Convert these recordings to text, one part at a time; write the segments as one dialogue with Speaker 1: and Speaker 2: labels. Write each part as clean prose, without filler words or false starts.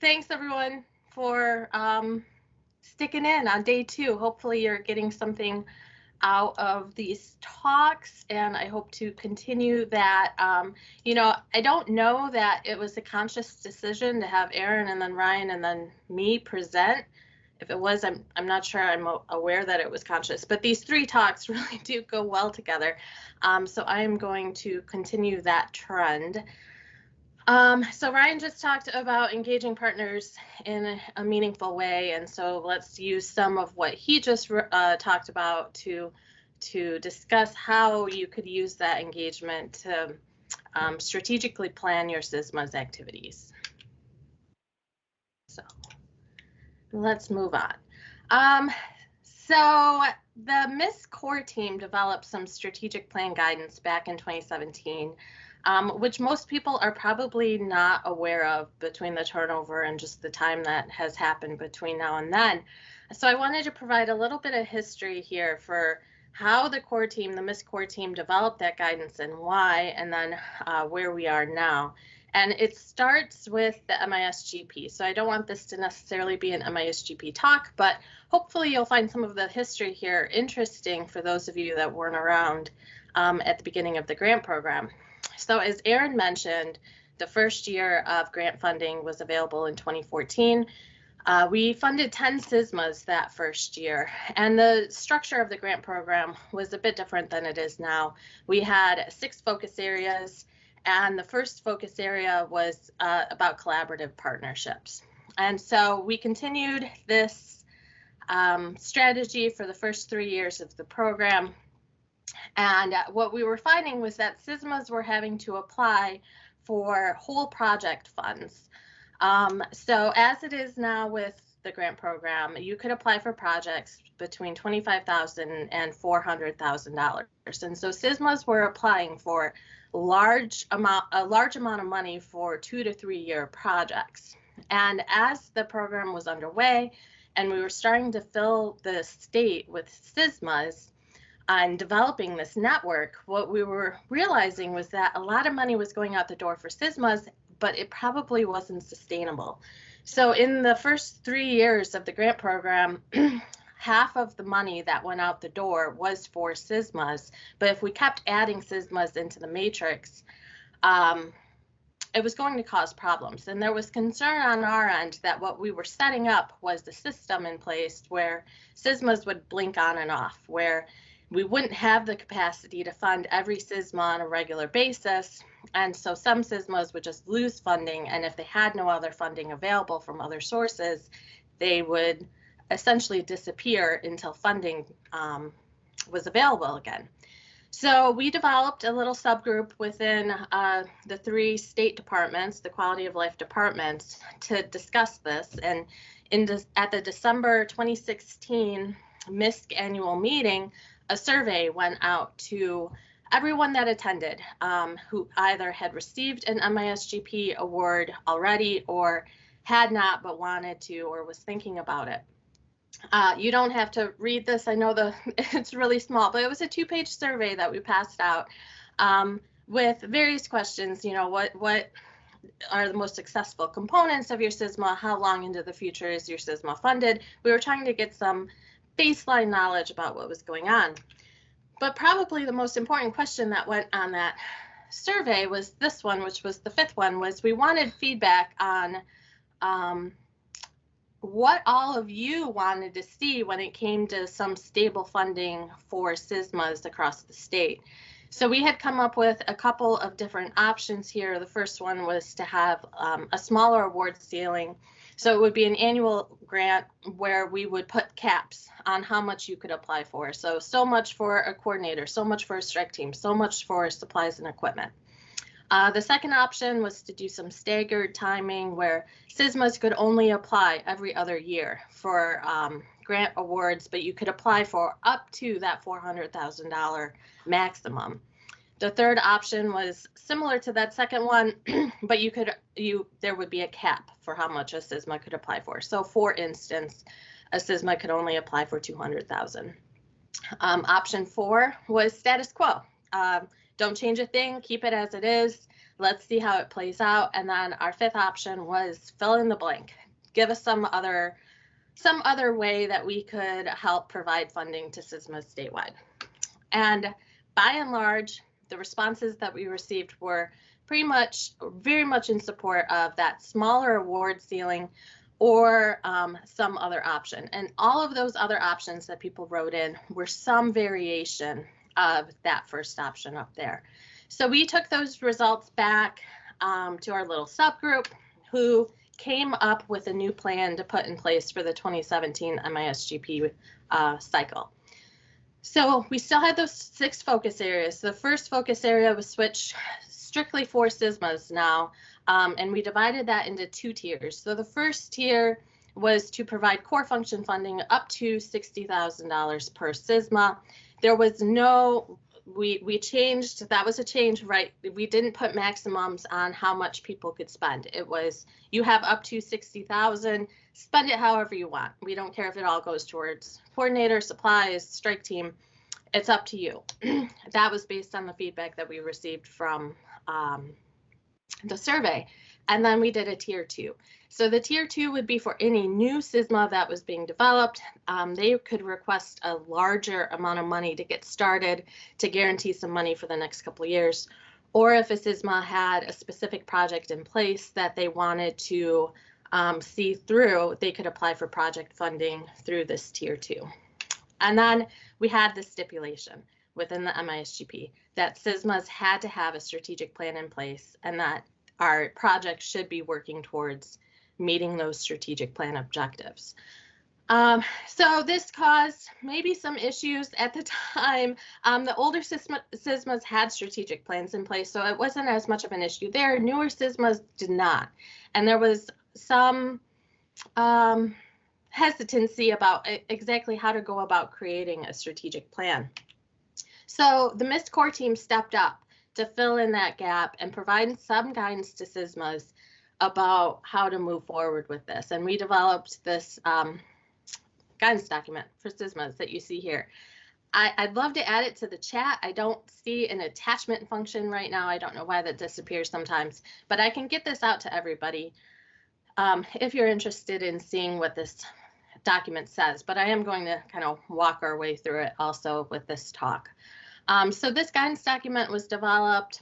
Speaker 1: thanks everyone for sticking in on day 2. Hopefully you're getting something out of these talks, and I hope to continue that. I don't know that it was a conscious decision to have Aaron and then Ryan and then me present. If it was, I'm not sure I'm aware that it was conscious, but these 3 talks really do go well together. So I am going to continue that trend. So Ryan just talked about engaging partners in a meaningful way, and so let's use some of what he just talked about to discuss how you could use that engagement to strategically plan your CISMA's activities. So let's move on. So the MIS core team developed some strategic plan guidance back in 2017. Which most people are probably not aware of between the turnover and just the time that has happened between now and then. So I wanted to provide a little bit of history here for how the core team, the MIS core team, developed that guidance and why, and then where we are now. And it starts with the MISGP. So I don't want this to necessarily be an MISGP talk, but hopefully you'll find some of the history here interesting for those of you that weren't around at the beginning of the grant program. So as Aaron mentioned, the first year of grant funding was available in 2014. We funded 10 CISMAs that first year, and the structure of the grant program was a bit different than it is now. We had 6 focus areas, and the first focus area was about collaborative partnerships. And so we continued this strategy for the first 3 years of the program. And what we were finding was that CISMAs were having to apply for whole project funds. So as it is now with the grant program, you could apply for projects between $25,000 and $400,000. And so CISMAs were applying for a large amount of money for 2 to 3 year projects. And as the program was underway and we were starting to fill the state with CISMAs, and developing this network, what we were realizing was that a lot of money was going out the door for CISMAs, but it probably wasn't sustainable. So in the first 3 years of the grant program, half of the money that went out the door was for CISMAs, but if we kept adding CISMAs into the matrix, it was going to cause problems. And there was concern on our end that what we were setting up was the system in place where CISMAs would blink on and off, where we wouldn't have the capacity to fund every CISMA on a regular basis. And so some CISMAs would just lose funding. And if they had no other funding available from other sources, they would essentially disappear until funding was available again. So we developed a little subgroup within the 3 state departments, the quality of life departments, to discuss this. And at the December 2016 MISC annual meeting, a survey went out to everyone that attended who either had received an MISGP award already or had not but wanted to or was thinking about it. You don't have to read this. I know it's really small, but it was a 2-page survey that we passed out with various questions. You know, what are the most successful components of your CISMA? How long into the future is your CISMA funded? We were trying to get some baseline knowledge about what was going on. But probably the most important question that went on that survey was this one, which was the 5th one, was we wanted feedback on what all of you wanted to see when it came to some stable funding for CISMAs across the state. So we had come up with a couple of different options here. The first one was to have a smaller award ceiling. So it would be an annual grant where we would put caps on how much you could apply for. So much for a coordinator, so much for a strike team, so much for supplies and equipment. The second option was to do some staggered timing where CISMAs could only apply every other year for grant awards, but you could apply for up to that $400,000 maximum. The third option was similar to that second one, but there would be a cap for how much a CISMA could apply for. So for instance, a CISMA could only apply for $200,000. Option 4 was status quo. Don't change a thing, keep it as it is. let's see how it plays out. And then our fifth option was fill in the blank. Give us some other way that we could help provide funding to CISMA statewide. And by and large, the responses that we received were very much in support of that smaller award ceiling or some other option. And all of those other options that people wrote in were some variation of that first option up there. So we took those results back to our little subgroup, who came up with a new plan to put in place for the 2017 MISGP cycle. So we still had those 6 focus areas. The first focus area was switched strictly for CISMAs now, and we divided that into 2 tiers. So the first tier was to provide core function funding up to $60,000 per CISMA. There was no, we changed, that was a change, right? We didn't put maximums on how much people could spend. It was, you have up to 60,000, spend it however you want. We don't care if it all goes towards coordinator, supplies, strike team, it's up to you. That was based on the feedback that we received from the survey. And then we did a tier 2. So the tier 2 would be for any new CISMA that was being developed. They could request a larger amount of money to get started to guarantee some money for the next couple of years. Or if a CISMA had a specific project in place that they wanted to see through, they could apply for project funding through this tier 2. And then we had the stipulation within the MISGP that CISMAs had to have a strategic plan in place and that our project should be working towards meeting those strategic plan objectives. So this caused maybe some issues at the time. The older CISMAs had strategic plans in place, so it wasn't as much of an issue there. Newer CISMAs did not. And there was some hesitancy about exactly how to go about creating a strategic plan. So the MIST core team stepped up to fill in that gap and provide some guidance to CISMAs about how to move forward with this. And we developed this guidance document for CISMAs that you see here. I'd love to add it to the chat. I don't see an attachment function right now. I don't know why that disappears sometimes, but I can get this out to everybody if you're interested in seeing what this document says. But I am going to kind of walk our way through it also with this talk. So this guidance document was developed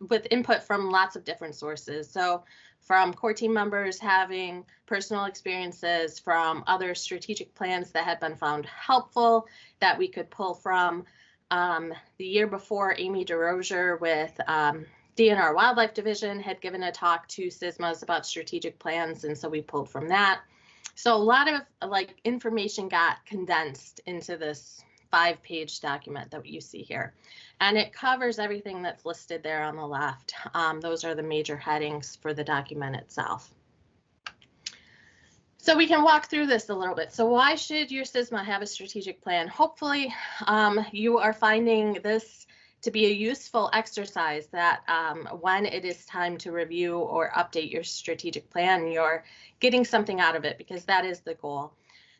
Speaker 1: with input from lots of different sources. So from core team members having personal experiences, from other strategic plans that had been found helpful that we could pull from. The year before, Amy DeRozier with DNR Wildlife Division had given a talk to CISMAs about strategic plans, and so we pulled from that. So a lot of information got condensed into this 5-page document that you see here. And it covers everything that's listed there on the left. Those are the major headings for the document itself. So we can walk through this a little bit. So why should your CISMA have a strategic plan? Hopefully you are finding this to be a useful exercise that when it is time to review or update your strategic plan, you're getting something out of it, because that is the goal.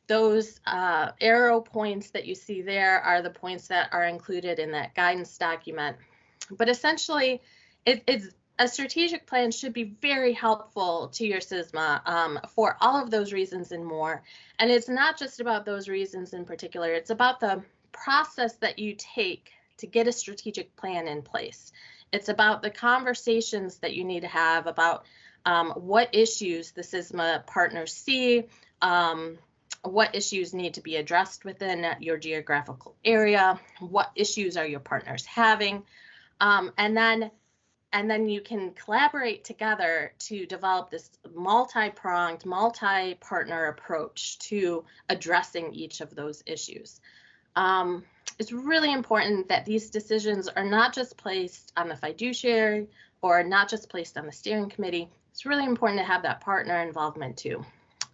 Speaker 1: Those arrow points that you see there are the points that are included in that guidance document. But essentially, a strategic plan should be very helpful to your CISMA for all of those reasons and more. And it's not just about those reasons in particular. It's about the process that you take to get a strategic plan in place. It's about the conversations that you need to have about what issues the CISMA partners see, what issues need to be addressed within your geographical area, what issues are your partners having, and then you can collaborate together to develop this multi-pronged, multi-partner approach to addressing each of those issues. It's really important that these decisions are not just placed on the fiduciary or not just placed on the steering committee. It's really important to have that partner involvement too.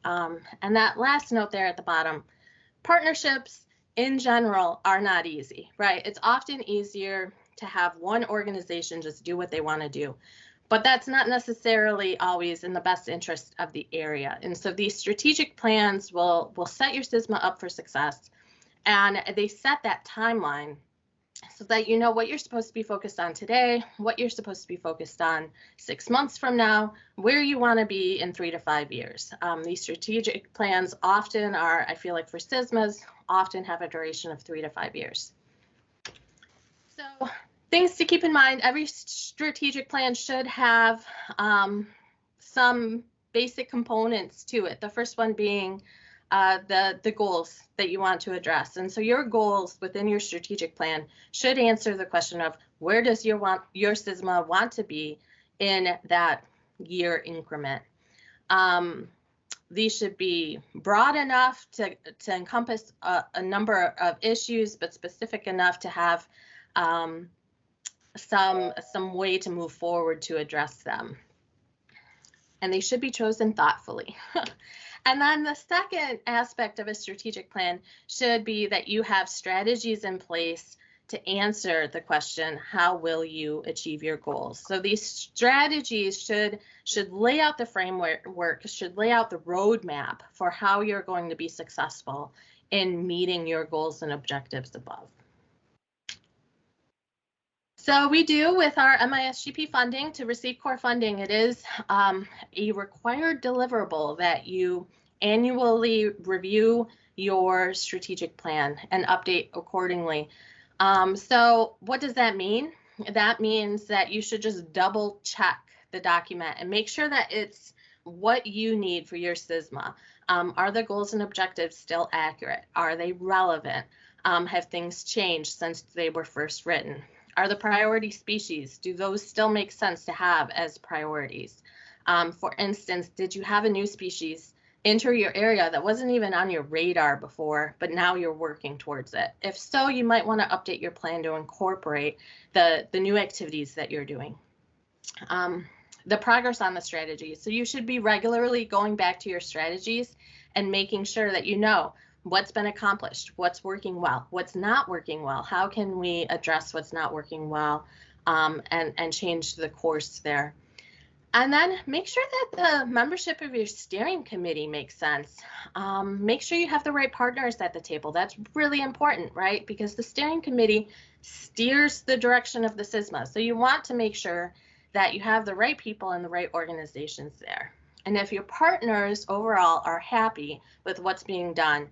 Speaker 1: And that last note there at the bottom, partnerships in general are not easy, right? It's often easier to have one organization just do what they want to do, but that's not necessarily always in the best interest of the area. And so these strategic plans will set your CISMA up for success, and they set that timeline so that you know what you're supposed to be focused on today, what you're supposed to be focused on 6 months from now, where you want to be in 3 to 5 years. These strategic plans often are, I feel like for CISMAs, often have a duration of 3 to 5 years. So things to keep in mind, every strategic plan should have some basic components to it. The first one being the goals that you want to address. And so your goals within your strategic plan should answer the question of where does your CISMA want to be in that year increment. These should be broad enough to encompass a number of issues, but specific enough to have some way to move forward to address them. And they should be chosen thoughtfully. And then the second aspect of a strategic plan should be that you have strategies in place to answer the question, how will you achieve your goals? So these strategies should lay out the framework, should lay out the roadmap for how you're going to be successful in meeting your goals and objectives above. So we do with our MISGP funding, to receive core funding, it is a required deliverable that you annually review your strategic plan and update accordingly. So what does that mean? That means that you should just double check the document and make sure that it's what you need for your CISMA. Are the goals and objectives still accurate? Are they relevant? Have things changed since they were first written? Are the priority species, do those still make sense to have as priorities? For instance, did you have a new species enter your area that wasn't even on your radar before, but now you're working towards it? If so, you might want to update your plan to incorporate the new activities that you're doing. The progress on the strategy. So you should be regularly going back to your strategies and making sure that you know what's been accomplished, what's working well, what's not working well, how can we address what's not working well, and change the course there. And then make sure that the membership of your steering committee makes sense. Make sure you have the right partners at the table. That's really important, right? Because the steering committee steers the direction of the CISMA. So you want to make sure that you have the right people and the right organizations there. And if your partners overall are happy with what's being done,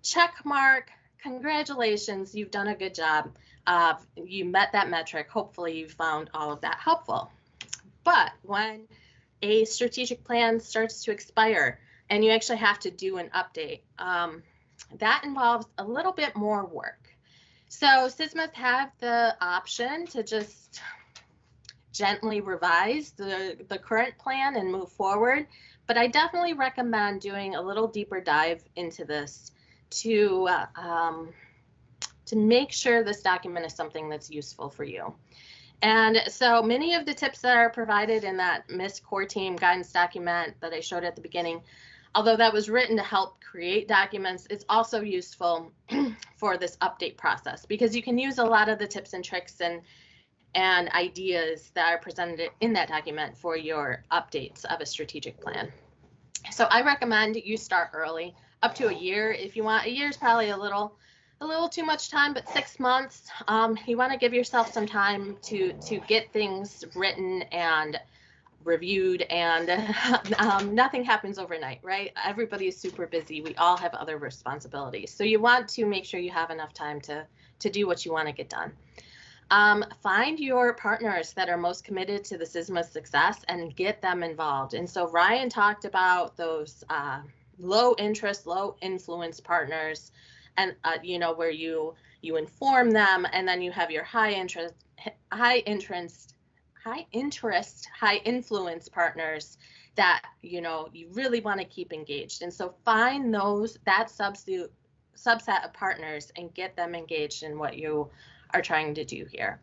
Speaker 1: check mark, congratulations, you've done a good job. You met that metric. Hopefully you found all of that helpful. But when a strategic plan starts to expire and you actually have to do an update, that involves a little bit more work. So CISMAs have the option to just gently revise the current plan and move forward, but I definitely recommend doing a little deeper dive into this to make sure this document is something that's useful for you. And so many of the tips that are provided in that MIS core team guidance document that I showed at the beginning, although that was written to help create documents, it's also useful for this update process, because you can use a lot of the tips and tricks and ideas that are presented in that document for your updates of a strategic plan. So I recommend you start early, up to a year if you want. A year is probably a little too much time, but 6 months, you want to give yourself some time to get things written and reviewed, and nothing happens overnight, right? Everybody is super busy. We all have other responsibilities. So you want to make sure you have enough time to do what you want to get done. Find your partners that are most committed to the CISMA's success and get them involved. And so Ryan talked about those low interest, low influence partners, and you know, where you inform them, and then you have your high interest, high influence partners that, you know, you really want to keep engaged. And so find that subset of partners and get them engaged in what you are trying to do here.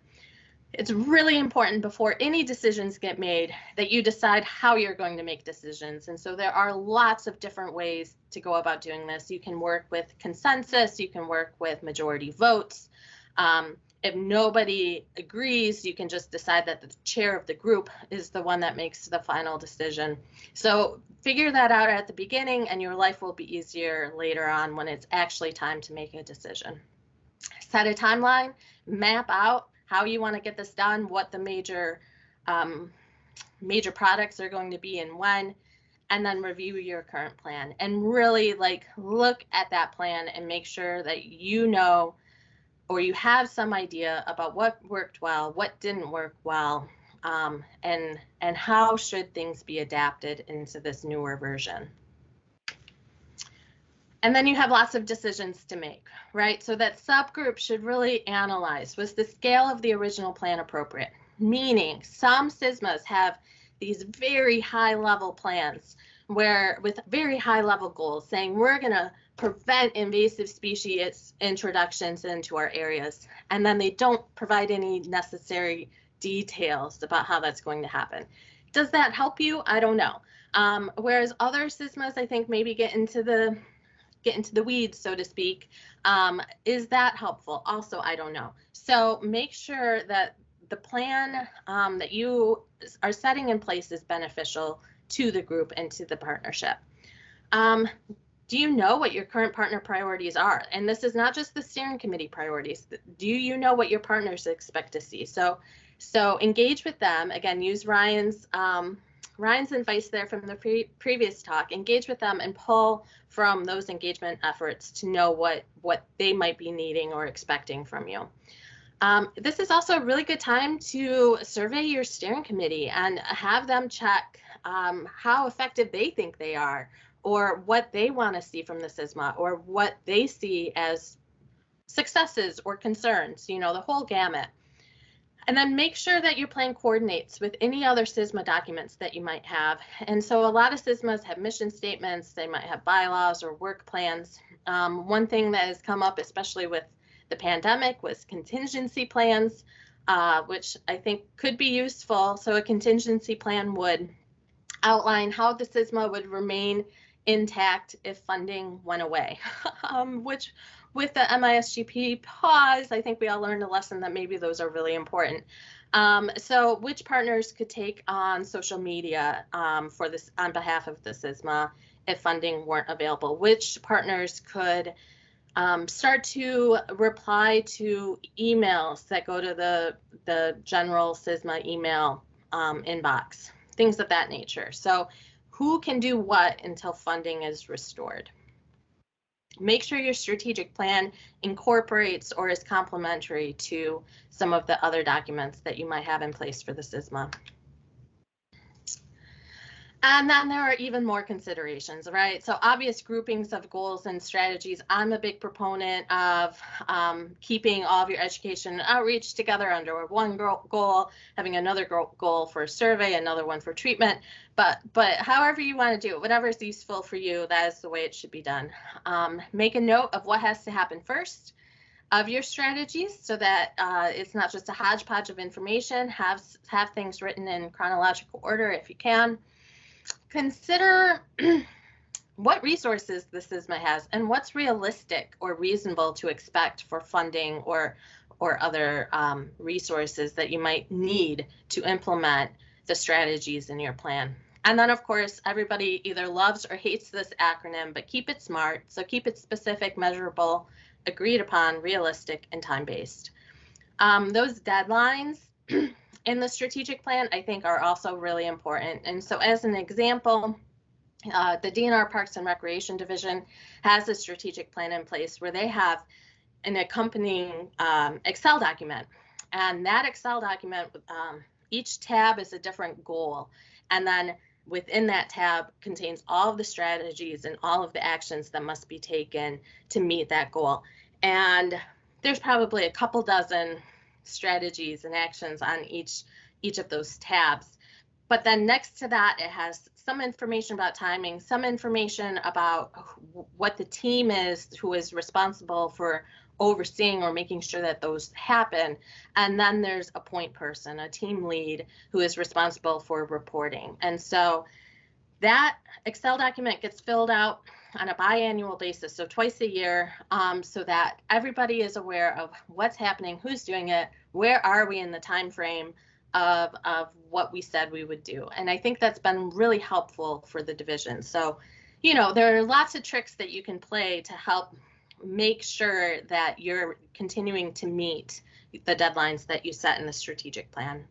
Speaker 1: It's really important before any decisions get made that you decide how you're going to make decisions. And so there are lots of different ways to go about doing this. You can work with consensus, you can work with majority votes. If nobody agrees, you can just decide that the chair of the group is the one that makes the final decision. So figure that out at the beginning, and your life will be easier later on when it's actually time to make a decision. set a timeline, map out how you want to get this done, what the major products are going to be and when, and then review your current plan and really like look at that plan and make sure that you know or you have some idea about what worked well, what didn't work well, and how should things be adapted into this newer version. And then you have lots of decisions to make, right? So that subgroup should really analyze, was the scale of the original plan appropriate? Meaning some CISMAs have these very high level plans where with very high level goals saying we're going to prevent invasive species introductions into our areas. And then they don't provide any necessary details about how that's going to happen. Does that help you? I don't know. Whereas other CISMAs, I think, maybe get into the weeds, so to speak. Is that helpful? Also, I don't know. So make sure that the plan that you are setting in place is beneficial to the group and to the partnership. Do you know what your current partner priorities are? And this is not just the steering committee priorities. Do you know what your partners expect to see? So engage with them. Again, use Ryan's advice there from the previous talk. Engage with them and pull from those engagement efforts to know what they might be needing or expecting from you. This is also a really good time to survey your steering committee and have them check how effective they think they are, or what they want to see from the CISMA, or what they see as successes or concerns, the whole gamut. And then make sure that your plan coordinates with any other CISMA documents that you might have. And so a lot of CISMAs have mission statements, they might have bylaws or work plans. One thing that has come up, especially with the pandemic, was contingency plans, which I think could be useful. So a contingency plan would outline how the CISMA would remain intact if funding went away, which with the MISGP pause, I think we all learned a lesson that maybe those are really important. So which partners could take on social media for this on behalf of the CISMA if funding weren't available? Which partners could start to reply to emails that go to the general CISMA email inbox, things of that nature. So who can do what until funding is restored? Make sure your strategic plan incorporates or is complementary to some of the other documents that you might have in place for the CISMA. And then there are even more considerations, right? So obvious groupings of goals and strategies. I'm a big proponent of keeping all of your education and outreach together under one goal, having another goal for a survey, another one for treatment. But however you want to do it, whatever is useful for you, that is the way it should be done. Make a note of what has to happen first of your strategies so that it's not just a hodgepodge of information. Have things written in chronological order if you can. Consider what resources the CISMA has and what's realistic or reasonable to expect for funding or other resources that you might need to implement the strategies in your plan. And then, of course, everybody either loves or hates this acronym, but keep it smart. So keep it specific, measurable, agreed upon, realistic, and time-based. Those deadlines in the strategic plan, I think, are also really important. And so as an example, the DNR Parks and Recreation Division has a strategic plan in place where they have an accompanying Excel document. And that Excel document, each tab is a different goal. And then within that tab contains all of the strategies and all of the actions that must be taken to meet that goal. And there's probably a couple dozen strategies and actions on each of those tabs. But then next to that, it has some information about timing, some information about what the team is who is responsible for overseeing or making sure that those happen. And then there's a point person, a team lead, who is responsible for reporting. And so that Excel document gets filled out on a biannual basis, so twice a year, so that everybody is aware of what's happening, who's doing it, where are we in the time frame of what we said we would do. And I think that's been really helpful for the division. So, there are lots of tricks that you can play to help make sure that you're continuing to meet the deadlines that you set in the strategic plan.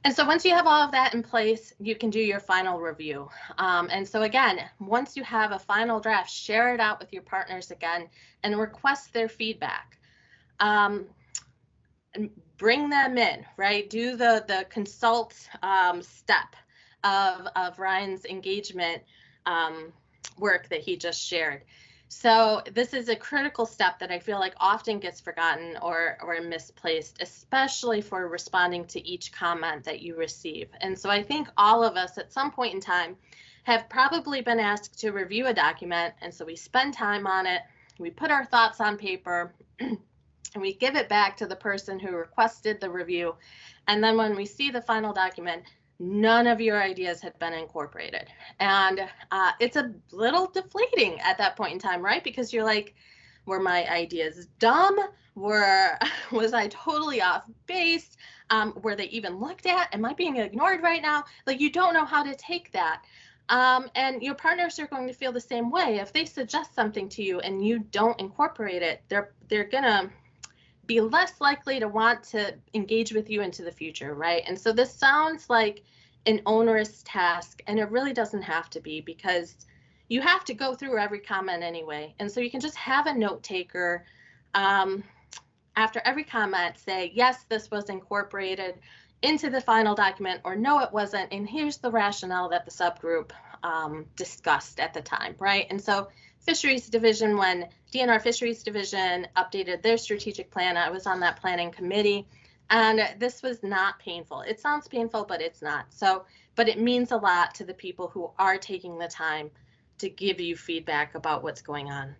Speaker 1: And so once you have all of that in place, you can do your final review. And so again, once you have a final draft, share it out with your partners again and request their feedback. And bring them in, right? Do the consult step of Ryan's engagement work that he just shared. So this is a critical step that I feel like often gets forgotten or misplaced, especially for responding to each comment that you receive. And so I think all of us at some point in time have probably been asked to review a document. And so we spend time on it, we put our thoughts on paper, and we give it back to the person who requested the review. And then when we see the final document, none of your ideas had been incorporated. And it's a little deflating at that point in time, right? Because you're like, were my ideas dumb? Was I totally off base? Were they even looked at? Am I being ignored right now? Like, you don't know how to take that. And your partners are going to feel the same way. If they suggest something to you and you don't incorporate it, they're gonna be less likely to want to engage with you into the future, right? And so this sounds like an onerous task, and it really doesn't have to be, because you have to go through every comment anyway. And so you can just have a note taker after every comment say, yes, this was incorporated into the final document, or no, it wasn't, and here's the rationale that the subgroup discussed at the time, right? And so Fisheries Division, when DNR Fisheries Division updated their strategic plan, I was on that planning committee, and this was not painful. It sounds painful, but it's not. So, but it means a lot to the people who are taking the time to give you feedback about what's going on.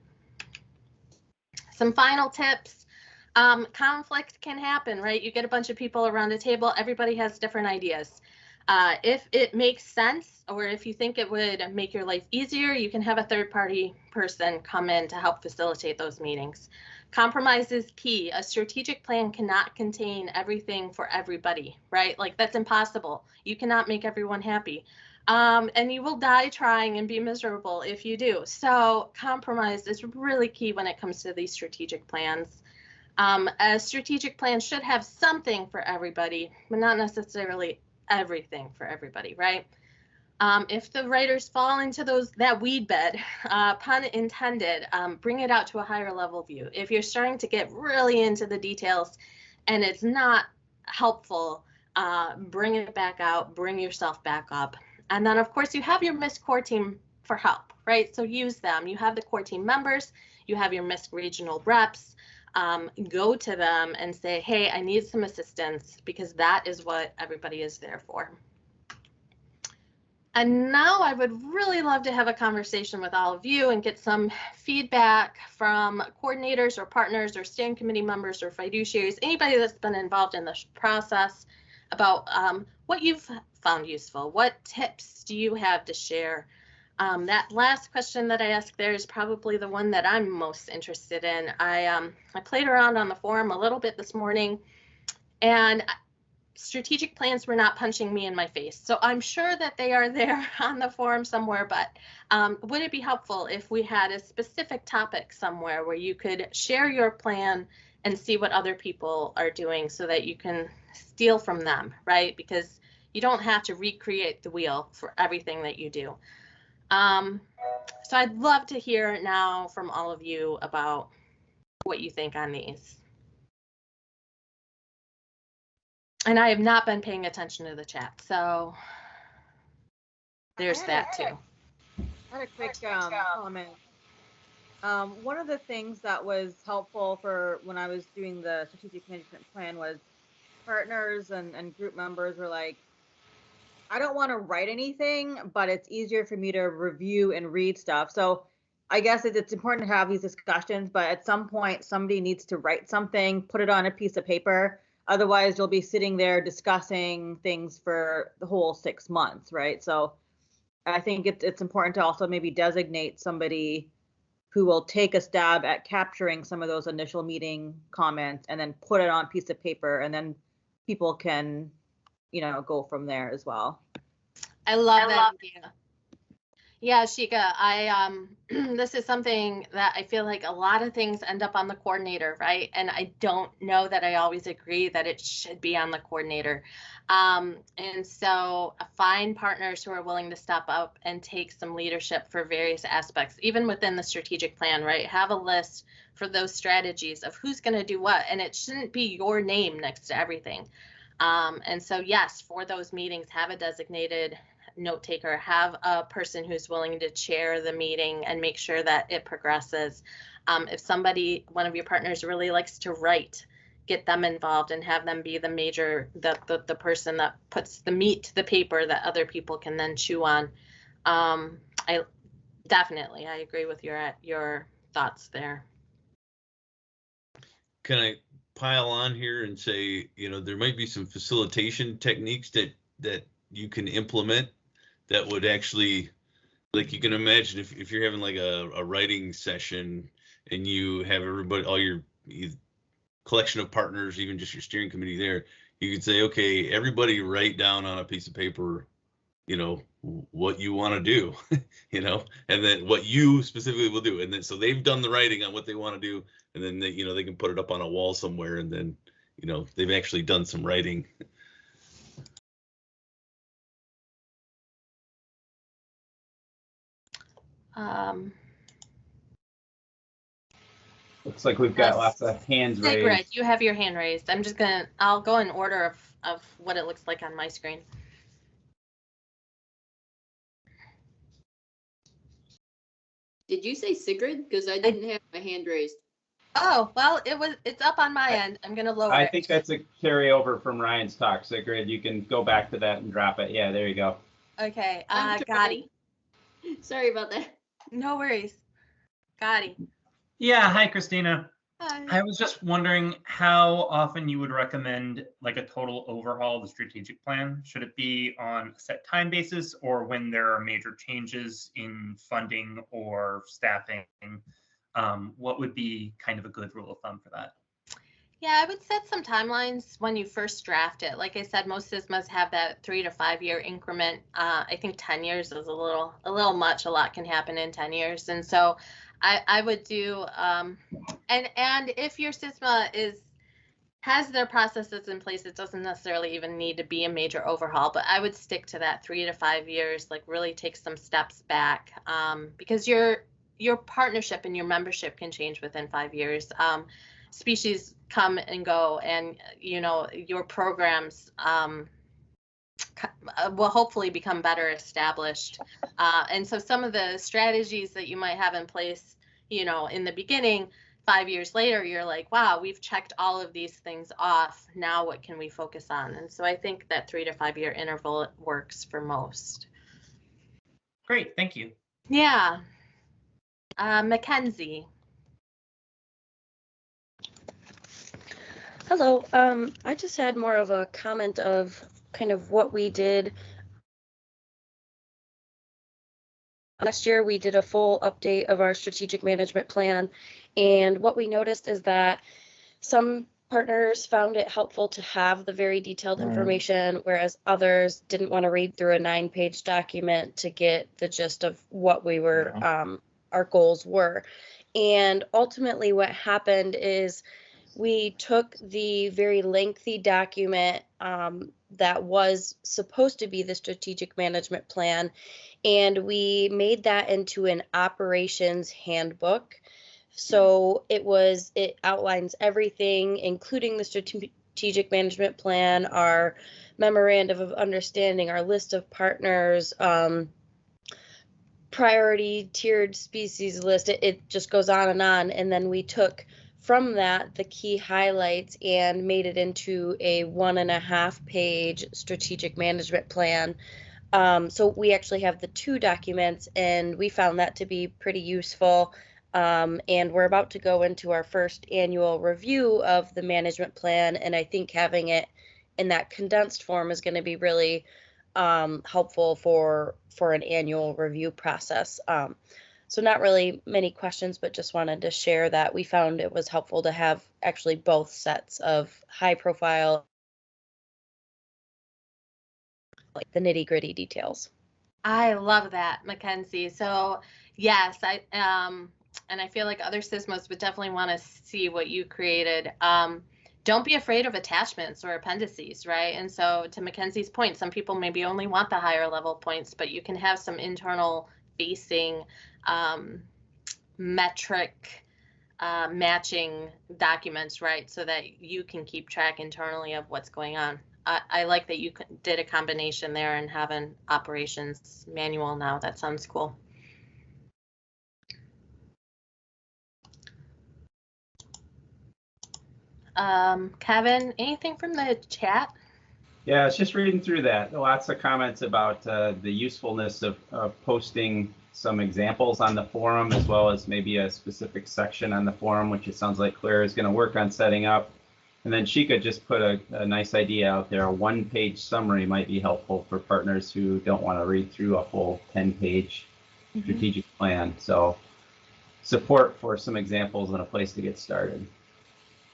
Speaker 1: Some final tips. Conflict can happen, right? You get a bunch of people around a table, everybody has different ideas. If it makes sense, or if you think it would make your life easier, you can have a third-party person come in to help facilitate those meetings. Compromise is key. A strategic plan cannot contain everything for everybody, right? Like, that's impossible. You cannot make everyone happy. And you will die trying and be miserable if you do. So compromise is really key when it comes to these strategic plans. A strategic plan should have something for everybody, but not necessarily everything for everybody, right? If the writers fall into that weed bed, pun intended, bring it out to a higher level view. If you're starting to get really into the details and it's not helpful, bring it back out, bring yourself back up. And then, of course, you have your MISC core team for help, right? So use them. You have the core team members, you have your MISC regional reps. Go to them and say, hey, I need some assistance, because that is what everybody is there for. And now I would really love to have a conversation with all of you and get some feedback from coordinators or partners or steering committee members or fiduciaries, anybody that's been involved in this process, about what you've found useful. What tips do you have to share? That last question that I asked there is probably the one that I'm most interested in. I played around on the forum a little bit this morning, and strategic plans were not punching me in my face. So I'm sure that they are there on the forum somewhere, but would it be helpful if we had a specific topic somewhere where you could share your plan and see what other people are doing so that you can steal from them, right? Because you don't have to recreate the wheel for everything that you do. So I'd love to hear now from all of you about what you think on these. And I have not been paying attention to the chat, so there's that too.
Speaker 2: I had a quick comment. One of the things that was helpful for when I was doing the strategic management plan was partners and group members were like, I don't want to write anything, but it's easier for me to review and read stuff. So I guess it's important to have these discussions, but at some point somebody needs to write something, put it on a piece of paper. Otherwise you'll be sitting there discussing things for the whole 6 months, right? So I think it's important to also maybe designate somebody who will take a stab at capturing some of those initial meeting comments and then put it on a piece of paper, and then people can, you know, go from there as well.
Speaker 1: I love that idea. Yeah, Shika, this is something that I feel like a lot of things end up on the coordinator, right? And I don't know that I always agree that it should be on the coordinator. And so find partners who are willing to step up and take some leadership for various aspects, even within the strategic plan, right? Have a list for those strategies of who's going to do what, and it shouldn't be your name next to everything. And so, yes, for those meetings, have a designated note taker, have a person who's willing to chair the meeting and make sure that it progresses. If somebody, one of your partners really likes to write, get them involved and have them be the person that puts the meat to the paper that other people can then chew on. I agree with your thoughts there.
Speaker 3: Can I pile on here and say, there might be some facilitation techniques that you can implement that would actually, like, you can imagine if you're having like a writing session and you have everybody, all your collection of partners, even just your steering committee there, you could say, okay, everybody write down on a piece of paper, what you want to do, and then what you specifically will do. And then, so they've done the writing on what they want to do. And then they can put it up on a wall somewhere, and then, they've actually done some writing.
Speaker 4: Looks like we've got lots of hands raised.
Speaker 1: You have your hand raised. I'll go in order of what it looks like on my screen.
Speaker 5: Did you say Sigrid? Because I didn't have my hand raised.
Speaker 1: Oh, well, it's up on my end. I'm going to lower it.
Speaker 4: I think that's a carryover from Ryan's talk, Sigrid. You can go back to that and drop it. Yeah, there you go.
Speaker 1: Okay, Gotti.
Speaker 5: Sorry about that.
Speaker 1: No worries. Gotti.
Speaker 6: Yeah, hi, Christina.
Speaker 1: Hi.
Speaker 6: I was just wondering how often you would recommend like a total overhaul of the strategic plan. Should it be on a set time basis or when there are major changes in funding or staffing? What would be kind of a good rule of thumb for that?
Speaker 1: Yeah, I would set some timelines when you first draft it. Like I said, most CISMAs have that 3 to 5 year increment. I think 10 years is a little much. A lot can happen in 10 years. And so I would do, and if your CISMA has their processes in place, it doesn't necessarily even need to be a major overhaul, but I would stick to that 3 to 5 years, like really take some steps back, because your partnership and your membership can change within 5 years. Species come and go, and your programs will hopefully become better established. And so some of the strategies that you might have in place, in the beginning, 5 years later, you're like, wow, we've checked all of these things off. Now what can we focus on? And so I think that 3 to 5 year interval works for most.
Speaker 6: Great, thank you.
Speaker 1: Yeah. Mackenzie.
Speaker 7: Hello. I just had more of a comment of kind of what we did. Last year, we did a full update of our strategic management plan. And what we noticed is that some partners found it helpful to have the very detailed information, whereas others didn't want to read through a 9-page document to get the gist of what we were, our goals were. And ultimately what happened is we took the very lengthy document that was supposed to be the strategic management plan, and we made that into an operations handbook. So it outlines everything, including the strategic management plan, our memorandum of understanding, our list of partners, priority tiered species list. It just goes on. And then we took from that the key highlights and made it into a 1.5-page strategic management plan. So we actually have the 2 documents, and we found that to be pretty useful. And we're about to go into our first annual review of the management plan, and I think having it in that condensed form is going to be really helpful for an annual review process. So not really many questions, but just wanted to share that we found it was helpful to have actually both sets of high profile, like the nitty-gritty details.
Speaker 1: I love that, Mackenzie. So yes, and I feel like other CISMAs would definitely want to see what you created. Don't be afraid of attachments or appendices, right? And so to Mackenzie's point, some people maybe only want the higher level points, but you can have some internal facing metric matching documents, right? So that you can keep track internally of what's going on. I like that you did a combination there and have an operations manual now. That sounds cool. Kevin, anything from the chat?
Speaker 4: Yeah, it's just reading through that. Lots of comments about the usefulness of posting some examples on the forum, as well as maybe a specific section on the forum, which it sounds like Claire is going to work on setting up. And then she could just put a nice idea out there. A one-page summary might be helpful for partners who don't want to read through a full 10-page strategic plan. So support for some examples and a place to get started.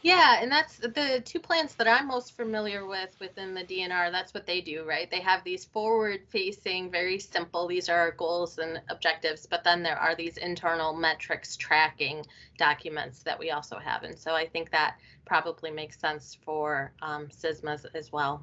Speaker 1: Yeah, and that's the two plans that I'm most familiar with within the DNR. That's what they do, right? They have these forward-facing, very simple, these are our goals and objectives, but then there are these internal metrics tracking documents that we also have. And so I think that probably makes sense for CISMAs as well.